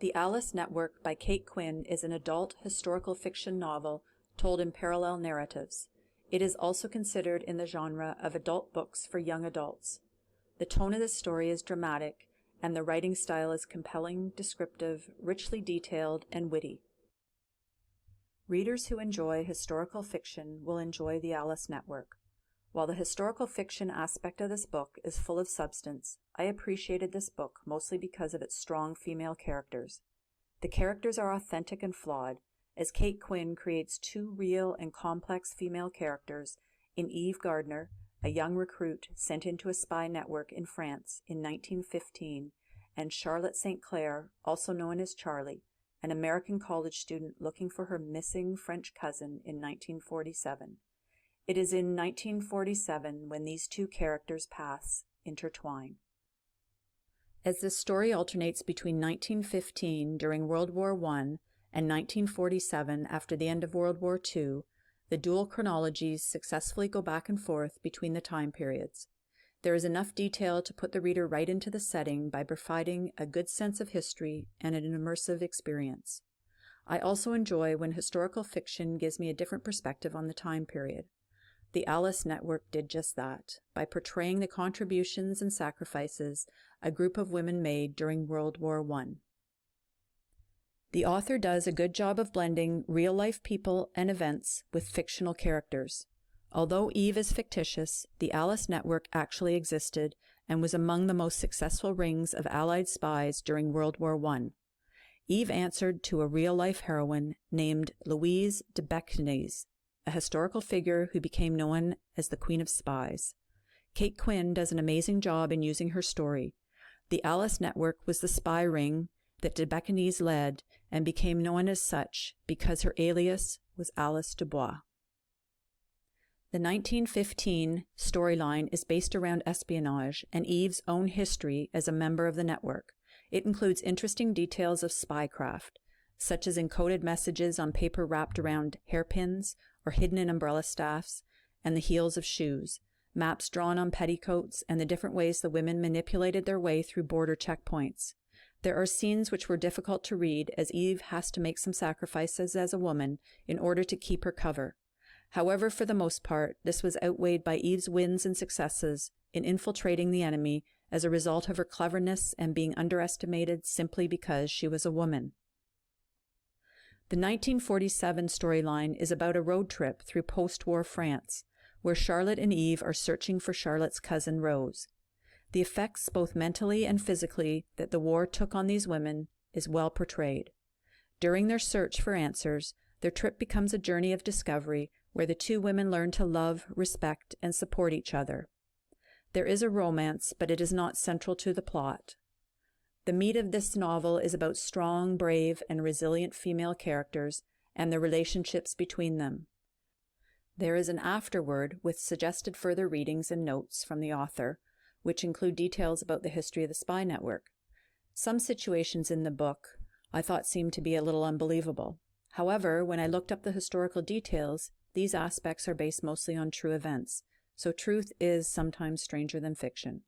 The Alice Network by Kate Quinn is an adult historical fiction novel told in parallel narratives. It is also considered in the genre of adult books for young adults. The tone of this story is dramatic, and the writing style is compelling, descriptive, richly detailed, and witty. Readers who enjoy historical fiction will enjoy the Alice Network. While the historical fiction aspect of this book is full of substance, I appreciated this book mostly because of its strong female characters. The characters are authentic and flawed, as Kate Quinn creates two real and complex female characters in Eve Gardner, a young recruit sent into a spy network in France in 1915, and Charlotte St. Clair, also known as Charlie, an American college student looking for her missing French cousin in 1947. It is in 1947 when these two characters' paths intertwine. As this story alternates between 1915 during World War I and 1947 after the end of World War II, the dual chronologies successfully go back and forth between the time periods. There is enough detail to put the reader right into the setting by providing a good sense of history and an immersive experience. I also enjoy when historical fiction gives me a different perspective on the time period. The Alice Network did just that, by portraying the contributions and sacrifices a group of women made during World War I. The author does a good job of blending real-life people and events with fictional characters. Although Eve is fictitious, the Alice Network actually existed and was among the most successful rings of Allied spies during World War I. Eve answered to a real-life heroine named Louise de Bécquenez, a historical figure who became known as the Queen of Spies. Kate Quinn does an amazing job in using her story. The Alice Network was the spy ring that de Bécquenez led and became known as such because her alias was Alice Dubois. The 1915 storyline is based around espionage and Eve's own history as a member of the network. It includes interesting details of spycraft, such as encoded messages on paper wrapped around hairpins or hidden in umbrella staffs and the heels of shoes, maps drawn on petticoats, and the different ways the women manipulated their way through border checkpoints. There are scenes which were difficult to read, as Eve has to make some sacrifices as a woman in order to keep her cover. However, for the most part, this was outweighed by Eve's wins and successes in infiltrating the enemy as a result of her cleverness and being underestimated simply because she was a woman. The 1947 storyline is about a road trip through post-war France, where Charlotte and Eve are searching for Charlotte's cousin Rose. The effects, both mentally and physically, that the war took on these women is well portrayed. During their search for answers, their trip becomes a journey of discovery where the two women learn to love, respect, and support each other. There is a romance, but it is not central to the plot. The meat of this novel is about strong, brave, and resilient female characters and the relationships between them. There is an afterword with suggested further readings and notes from the author, which include details about the history of the spy network. Some situations in the book I thought seemed to be a little unbelievable. However, when I looked up the historical details, these aspects are based mostly on true events, so truth is sometimes stranger than fiction.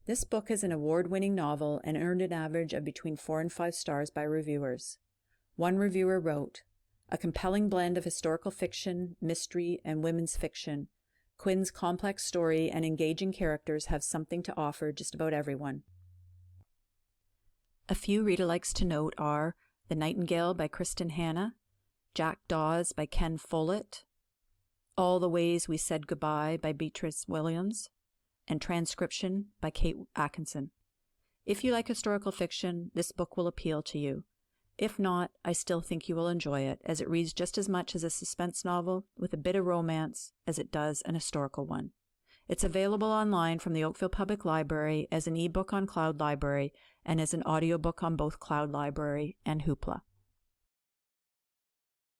This book is an award-winning novel and earned an average of between 4 and 5 stars by reviewers. One reviewer wrote, "A compelling blend of historical fiction, mystery, and women's fiction. Quinn's complex story and engaging characters have something to offer just about everyone." A few read-alikes to note are The Nightingale by Kristen Hanna, Jack Dawes by Ken Follett, All the Ways We Said Goodbye by Beatrice Williams, and Transcription by Kate Atkinson. If you like historical fiction, this book will appeal to you. If not, I still think you will enjoy it, as it reads just as much as a suspense novel with a bit of romance as it does an historical one. It's available online from the Oakville Public Library as an ebook on Cloud Library and as an audiobook on both Cloud Library and Hoopla.